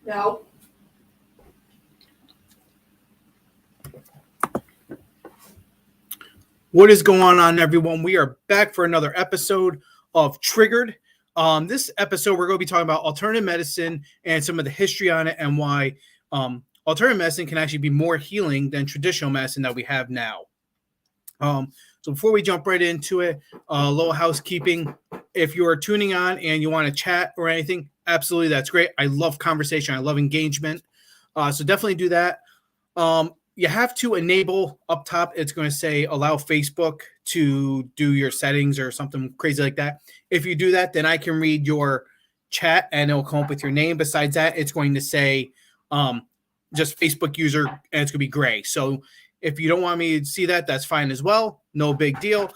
No. What is going on, everyone? We are back for another episode of Triggered. This episode, we're going to be talking about alternative medicine and some of the history on it and why alternative medicine can actually be more healing than traditional medicine that we have now. So before we jump right into it, a little housekeeping. If you are tuning on and you want to chat or anything, absolutely, that's great. I love conversation. I love engagement. So definitely do that. You have to enable up top. It's going to say allow Facebook to do your settings or something crazy like that. If you do that, then I can read your chat and it'll come up with your name. Besides that, it's going to say just Facebook user and it's going to be gray. So if you don't want me to see that, that's fine as well. No big deal.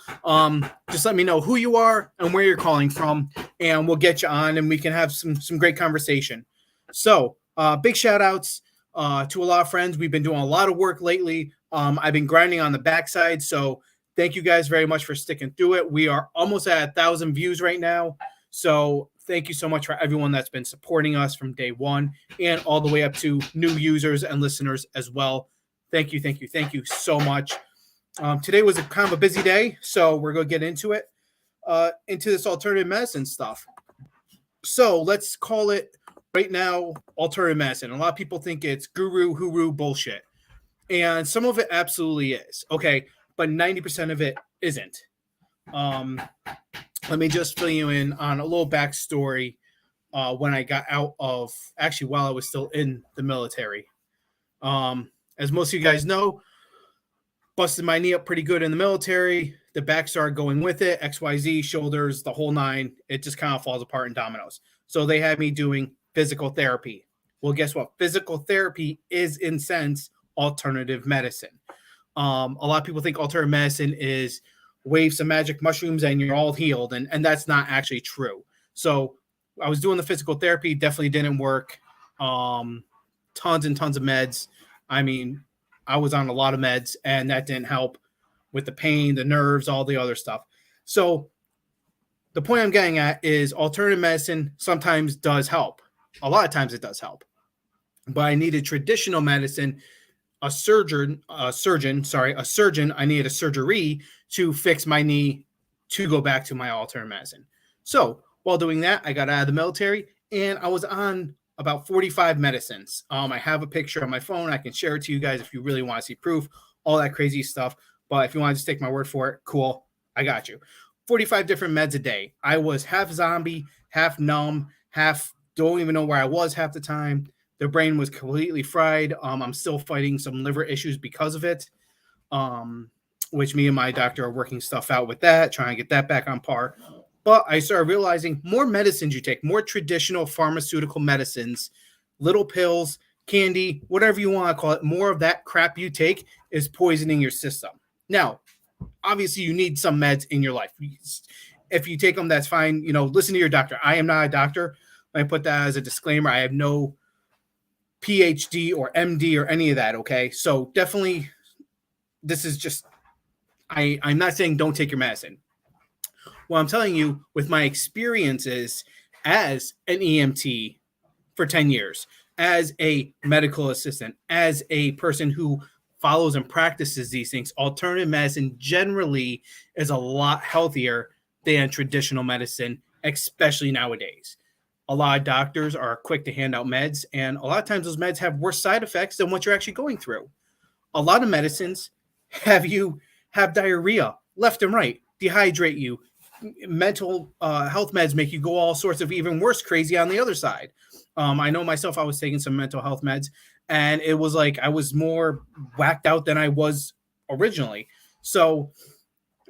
Just let me know who you are and where you're calling from, and we'll get you on and we can have some great conversation. So big shout outs to a lot of friends. We've been doing a lot of work lately. I've been grinding on the backside. So thank you guys very much for sticking through it. We are almost at 1,000 views right now. So thank you so much for everyone that's been supporting us from day one and all the way up to new users and listeners as well. Thank you so much. Today was a kind of a busy day, so we're going to get into it, into this alternative medicine stuff. So let's call it right now alternative medicine. A lot of people think it's guru, hooroo bullshit. And some of it absolutely is. Okay, but 90% of it isn't. Let me just fill you in on a little backstory when I got out of, actually, while I was still in the military. As most of you guys know, busted my knee up pretty good in the military. The back started going with it, XYZ, shoulders, the whole nine. It just kind of falls apart in dominoes. So they had me doing physical therapy. Well, guess what? Physical therapy is, in sense, alternative medicine. A lot of people think alternative medicine is wave some magic mushrooms and you're all healed, and that's not actually true. So I was doing the physical therapy, definitely didn't work. Tons and tons of meds. I mean, I was on a lot of meds, and that didn't help with the pain, the nerves, all the other stuff. So the point I'm getting at is alternative medicine sometimes does help. A lot of times it does help. But I needed traditional medicine, a surgeon, I needed a surgery to fix my knee to go back to my alternative medicine. So while doing that, I got out of the military, and I was on about 45 medicines. I have a picture on my phone. I can share it to you guys if you really want to see proof, all that crazy stuff. But if you want to just take my word for it, cool, I got you. 45 different meds a day. I was half zombie, half numb, half don't even know where I was half the time. The brain was completely fried. I'm still fighting some liver issues because of it, which me and my doctor are working stuff out with that, trying to get that back on par. But I started realizing more medicines you take, more traditional pharmaceutical medicines, little pills, candy, whatever you want to call it, more of that crap you take is poisoning your system. Now, obviously, you need some meds in your life. If you take them, that's fine. You know, listen to your doctor. I am not a doctor. Let me put that as a disclaimer. I have no PhD or MD or any of that, okay? So definitely, this is just, I'm not saying don't take your medicine. Well, I'm telling you, with my experiences as an EMT for 10 years, as a medical assistant, as a person who follows and practices these things, alternative medicine generally is a lot healthier than traditional medicine, especially nowadays. A lot of doctors are quick to hand out meds, and a lot of times those meds have worse side effects than what you're actually going through. A lot of medicines have you have diarrhea left and right, dehydrate you. Mental health meds make you go all sorts of even worse crazy on the other side. I know myself, I was taking some mental health meds, and it was like I was more whacked out than I was originally. So,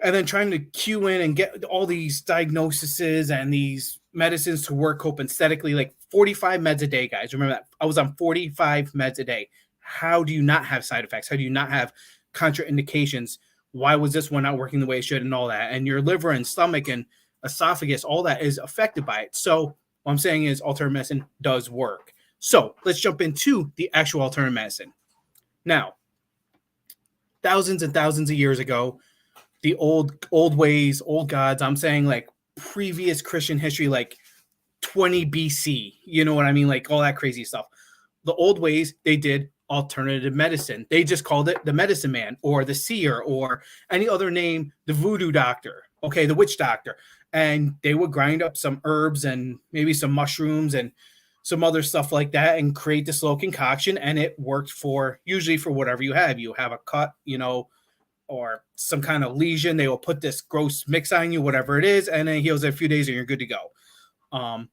and then trying to cue in and get all these diagnoses and these medicines to work copacetically, like 45 meds a day, guys. Remember that. I was on 45 meds a day. How do you not have side effects? How do you not have contraindications? Why was this one not working the way it should and all that? And your liver and stomach and esophagus, all that is affected by it. So what I'm saying is alternative medicine does work. So let's jump into the actual alternative medicine. Now, thousands and thousands of years ago, the old ways, old gods, I'm saying like previous Christian history, like 20 BC, you know what I mean? Like all that crazy stuff. the old ways, they did alternative medicine. They just called it the medicine man or the seer or any other name, the voodoo doctor, okay, the witch doctor. And they would grind up some herbs and maybe some mushrooms and some other stuff like that and create this little concoction. And it worked for usually for whatever you have. You have a cut, or some kind of lesion. They will put this gross mix on you, whatever it is, and it heals in a few days and you're good to go.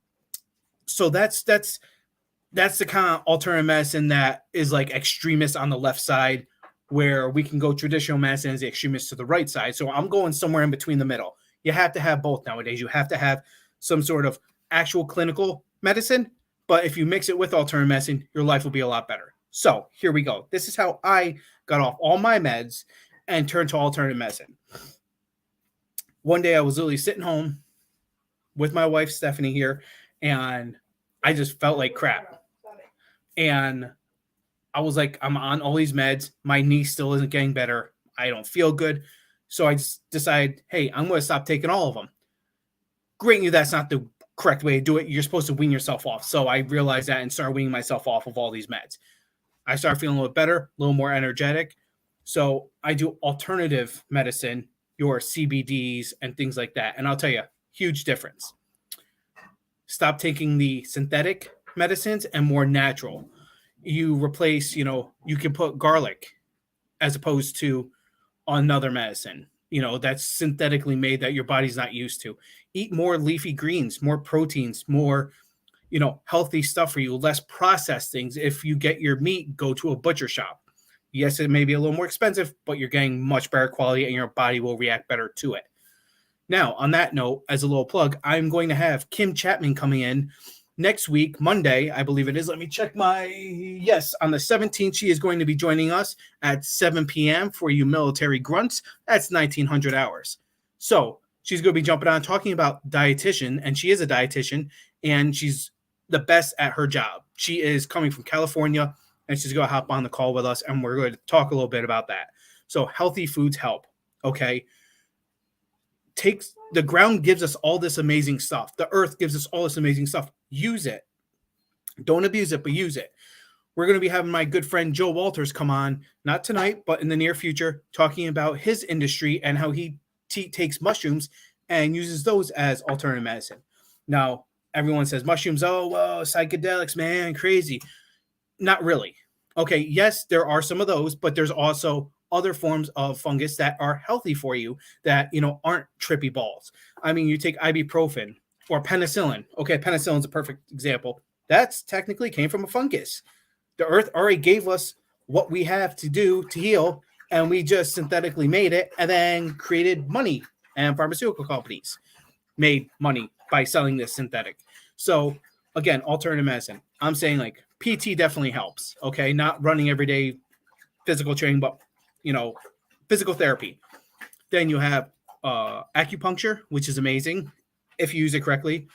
So that's the kind of alternative medicine that is like extremist on the left side, where we can go traditional medicine as the extremist to the right side. So I'm going somewhere in between the middle. You have to have both nowadays. You have to have some sort of actual clinical medicine, but if you mix it with alternative medicine, your life will be a lot better. So here we go. This is how I got off all my meds and turned to alternative medicine. One day I was literally sitting home with my wife, Stephanie, here, and I just felt like crap. And I was like, I'm on all these meds. My knee still isn't getting better. I don't feel good. So I just decided, hey, I'm going to stop taking all of them. Great news, that's not the correct way to do it. You're supposed to wean yourself off. So I realized that and started weaning myself off of all these meds. I started feeling a little better, a little more energetic. So I do alternative medicine, your CBDs and things like that. And I'll tell you, huge difference. Stop taking the synthetic medicines and more natural. You replace, you can put garlic as opposed to another medicine, that's synthetically made that your body's not used to. Eat more leafy greens, more proteins, more, healthy stuff for you, less processed things. If you get your meat, go to a butcher shop. Yes, it may be a little more expensive, but you're getting much better quality and your body will react better to it. Now, on that note, as a little plug, I'm going to have Kim Chapman coming in next week, Monday, I believe it is. Let me check yes, on the 17th, she is going to be joining us at 7 p.m. for you military grunts. That's 1900 hours. So she's going to be jumping on talking about dietitian, and she is a dietitian, and she's the best at her job. She is coming from California, and she's going to hop on the call with us, and we're going to talk a little bit about that. So healthy foods help, okay? The ground gives us all this amazing stuff. The earth gives us all this amazing stuff. Use it. Don't abuse it, but use it. We're going to be having my good friend Joe Walters come on, not tonight, but in the near future, talking about his industry and how he takes mushrooms and uses those as alternative medicine. Now, everyone says mushrooms, oh, well, psychedelics, man, crazy. Not really. Okay, yes, there are some of those, but there's also other forms of fungus that are healthy for you that, aren't trippy balls. I mean, you take ibuprofen or penicillin. Okay, penicillin is a perfect example. That's technically came from a fungus. The earth already gave us what we have to do to heal, and we just synthetically made it and then created money, and pharmaceutical companies made money by selling this synthetic. So again, alternative medicine. I'm saying like PT definitely helps. Okay, not running every day physical training, but physical therapy. Then you have acupuncture, which is amazing if you use it correctly.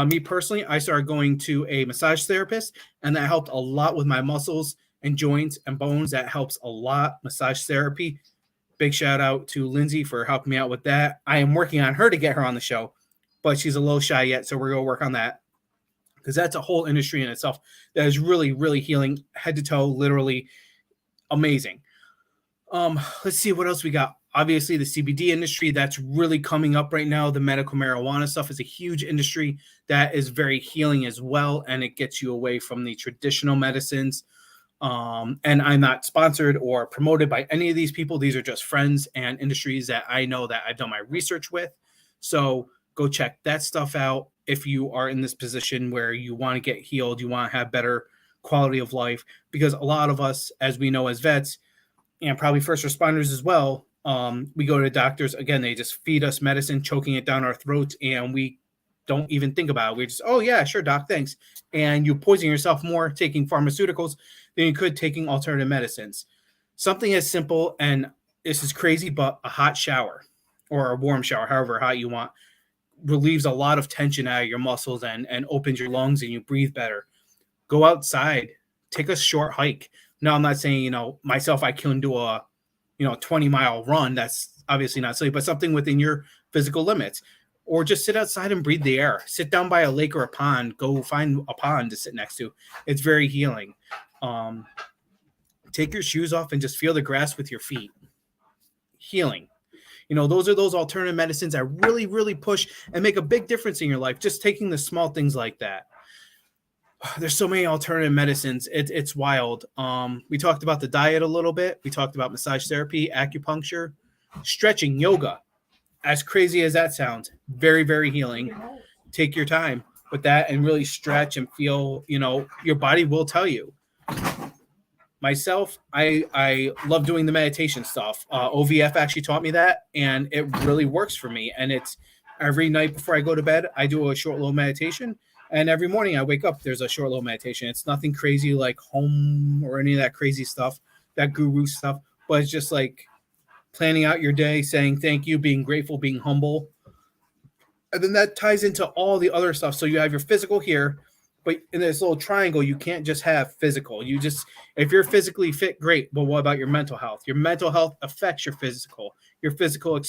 Me personally, I started going to a massage therapist, and that helped a lot with my muscles and joints and bones. That helps a lot. Massage therapy. Big shout out to Lindsay for helping me out with that. I am working on her to get her on the show, but she's a little shy yet, so we're going to work on that, because that's a whole industry in itself that is really, really healing, head to toe, literally amazing. Let's see what else we got. Obviously, the CBD industry, that's really coming up right now. The medical marijuana stuff is a huge industry that is very healing as well, and it gets you away from the traditional medicines. And I'm not sponsored or promoted by any of these people. These are just friends and industries that I know that I've done my research with. So go check that stuff out if you are in this position where you want to get healed, you want to have better quality of life, because a lot of us, as we know as vets, and probably first responders as well, we go to doctors. Again, they just feed us medicine, choking it down our throats, and we don't even think about it. We just, oh, yeah, sure, doc, thanks. And you poison yourself more taking pharmaceuticals than you could taking alternative medicines. Something as simple, and this is crazy, but a hot shower or a warm shower, however hot you want, relieves a lot of tension out of your muscles and opens your lungs, and you breathe better. Go outside, take a short hike. No, I'm not saying, myself, I can do a, 20-mile run. That's obviously not safe, but something within your physical limits. Or just sit outside and breathe the air. Sit down by a lake or a pond. Go find a pond to sit next to. It's very healing. Take your shoes off and just feel the grass with your feet. Healing. Those are those alternative medicines that really, really push and make a big difference in your life. Just taking the small things like that. There's so many alternative medicines. It's wild. We talked about the diet a little bit. We talked about massage therapy, acupuncture, stretching, yoga. As crazy as that sounds, very, very healing. Take your time with that and really stretch and feel, your body will tell you. Myself, I love doing the meditation stuff. OVF actually taught me that, and it really works for me. And it's every night before I go to bed, I do a short little meditation. And every morning I wake up, there's a short little meditation. It's nothing crazy like home or any of that crazy stuff, that guru stuff. But it's just like planning out your day, saying thank you, being grateful, being humble. And then that ties into all the other stuff. So you have your physical here, but in this little triangle, you can't just have physical. If you're physically fit, great. But what about your mental health? Your mental health affects your physical. Your physical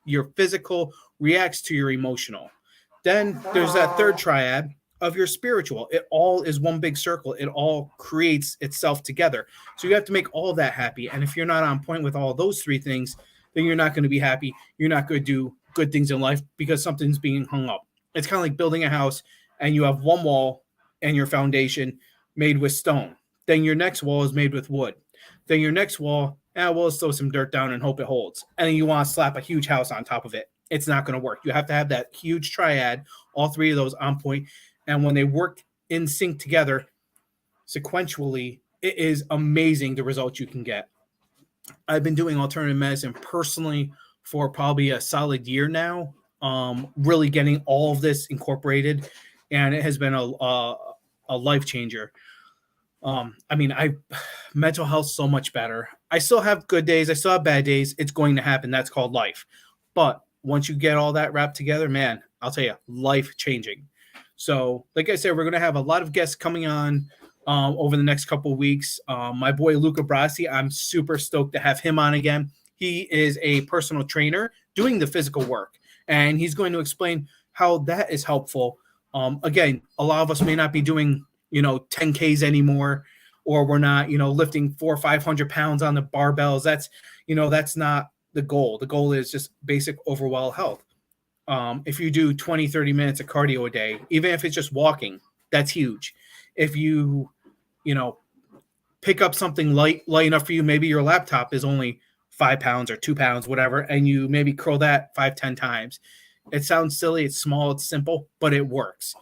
your physical reacts to your emotional. Then there's that third triad of your spiritual. It all is one big circle. It all creates itself together. So you have to make all of that happy. And if you're not on point with all those three things, then you're not going to be happy. You're not going to do good things in life because something's being hung up. It's kind of like building a house and you have one wall and your foundation made with stone. Then your next wall is made with wood. Then your next wall, let's throw some dirt down and hope it holds. And then you want to slap a huge house on top of it. It's not going to work. You have to have that huge triad, all three of those on point. And when they work in sync together, sequentially, it is amazing the results you can get. I've been doing alternative medicine personally for probably a solid year now, really getting all of this incorporated, and it has been a life changer. Mental health so much better. I still have good days. I still have bad days. It's going to happen. That's called life. But once you get all that wrapped together, man, I'll tell you, life changing. So, like I said, we're going to have a lot of guests coming on over the next couple of weeks. My boy Luca Brasi, I'm super stoked to have him on again. He is a personal trainer doing the physical work, and he's going to explain how that is helpful. Again, a lot of us may not be doing, 10Ks anymore, or we're not, lifting 400 or 500 pounds on the barbells. That's not the goal. The goal is just basic overall health. If you do 20, 30 minutes of cardio a day, even if it's just walking, that's huge. If you, pick up something light enough for you, maybe your laptop is only 5 pounds or 2 pounds, whatever, and you maybe curl that 5-10 times. It sounds silly. It's small. It's simple, but it works.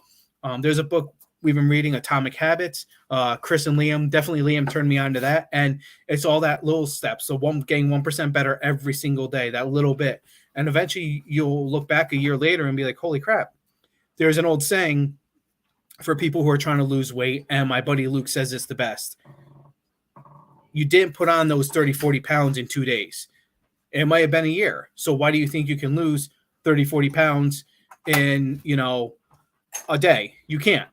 There's a book we've been reading, Atomic Habits. Chris and Liam, definitely Liam turned me on to that. And it's all that little steps. So getting 1% better every single day, that little bit. And eventually you'll look back a year later and be like, holy crap. There's an old saying for people who are trying to lose weight. And my buddy Luke says it's the best. You didn't put on those 30, 40 pounds in 2 days. It might have been a year. So why do you think you can lose 30, 40 pounds in, a day? You can't.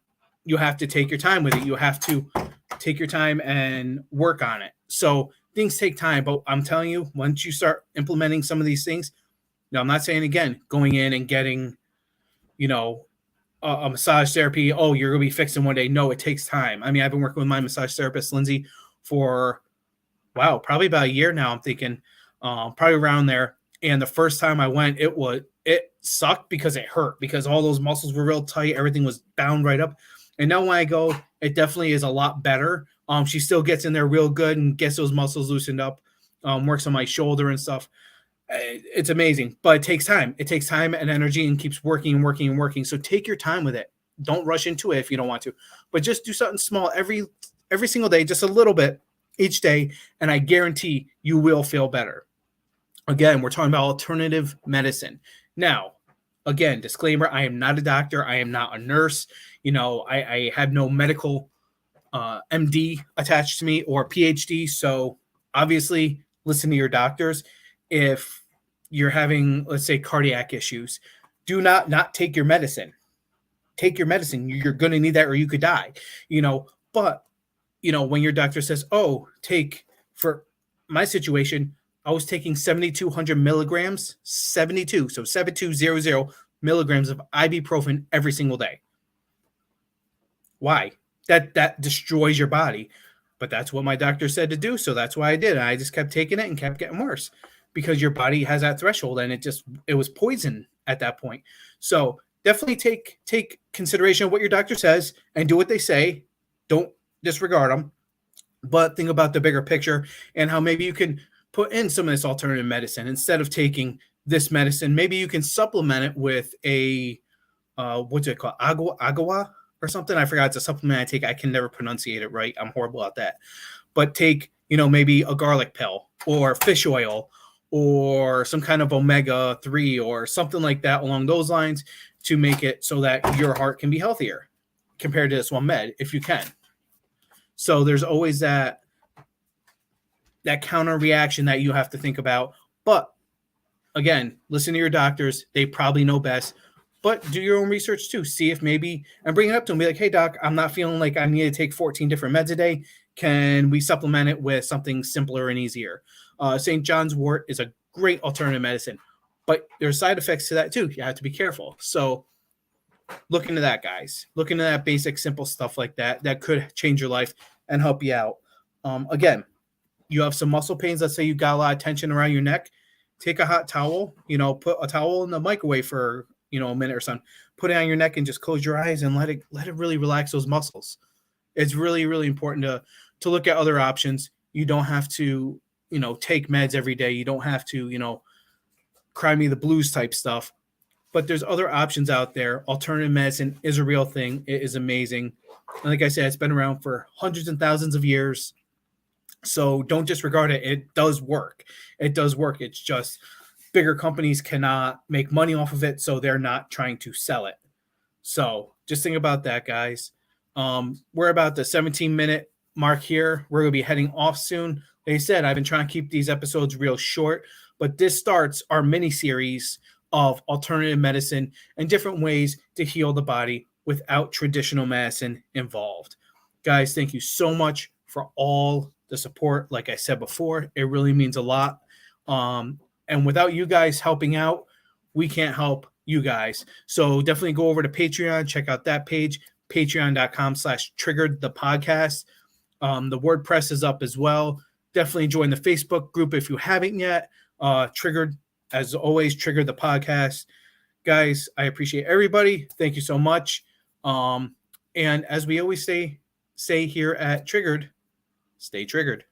You have to take your time with it. You have to take your time and work on it. So things take time, but I'm telling you, once you start implementing some of these things, now I'm not saying again, going in and getting, a massage therapy. Oh, you're going to be fixed in one day. No, it takes time. I've been working with my massage therapist, Lindsay, for, probably about a year now. I'm thinking probably around there. And the first time I went, it sucked because it hurt, because all those muscles were real tight. Everything was bound right up. And now when I go, it definitely is a lot better. She still gets in there real good and gets those muscles loosened up, works on my shoulder and stuff. It's amazing, but it takes time. It takes time and energy and keeps working and working and working. So take your time with it. Don't rush into it if you don't want to, but just do something small every single day, just a little bit each day. And I guarantee you will feel better. Again, we're talking about alternative medicine. Now, again, disclaimer, I am not a doctor. I am not a nurse. I have no medical MD attached to me or PhD. So obviously listen to your doctors. If you're having, let's say, cardiac issues, do not take your medicine. Take your medicine. You're going to need that or you could die, but when your doctor says, for my situation, I was taking 7,200 milligrams, 7,200 milligrams of ibuprofen every single day. Why? that destroys your body. But that's what my doctor said to do, so that's why I did. And I just kept taking it and kept getting worse because your body has that threshold, and it was poison at that point. So definitely take consideration of what your doctor says and do what they say. Don't disregard them, but think about the bigger picture and how maybe you can put in some of this alternative medicine instead of taking this medicine. Maybe you can supplement it with a what's it called, agua or something. I forgot. It's a supplement I take. I can never pronunciate it right. I'm horrible at that. But take, maybe a garlic pill or fish oil or some kind of omega-3 or something like that along those lines to make it so that your heart can be healthier compared to this one med, if you can. So there's always that counter reaction that you have to think about. But again, listen to your doctors. They probably know best. But do your own research too. See if maybe, and bring it up to them. Be like, hey, doc, I'm not feeling like I need to take 14 different meds a day. Can we supplement it with something simpler and easier? St. John's wort is a great alternative medicine, but there's side effects to that too. You have to be careful. So look into that, guys. Look into that basic, simple stuff like that. That could change your life and help you out. Again, you have some muscle pains. Let's say you got a lot of tension around your neck. Take a hot towel, put a towel in the microwave for, a minute or something. Put it on your neck and just close your eyes and let it really relax those muscles. It's really, really important to look at other options. You don't have to, take meds every day. You don't have to, cry me the blues type stuff. But there's other options out there. Alternative medicine is a real thing. It is amazing. And like I said, it's been around for hundreds and thousands of years. So don't disregard it. It does work. It does work. It's just bigger companies cannot make money off of it, so they're not trying to sell it. So just think about that, guys. We're about the 17-minute mark here. We're going to be heading off soon. Like I said, I've been trying to keep these episodes real short, but this starts our mini-series of alternative medicine and different ways to heal the body without traditional medicine involved. Guys, thank you so much for all the support. Like I said before, it really means a lot. And without you guys helping out, we can't help you guys. So definitely go over to Patreon, check out that page, patreon.com/triggeredthepodcast. The WordPress is up as well. Definitely join the Facebook group if you haven't yet. Triggered, as always, Triggered the Podcast. Guys, I appreciate everybody. Thank you so much. And as we always say here at Triggered, stay triggered.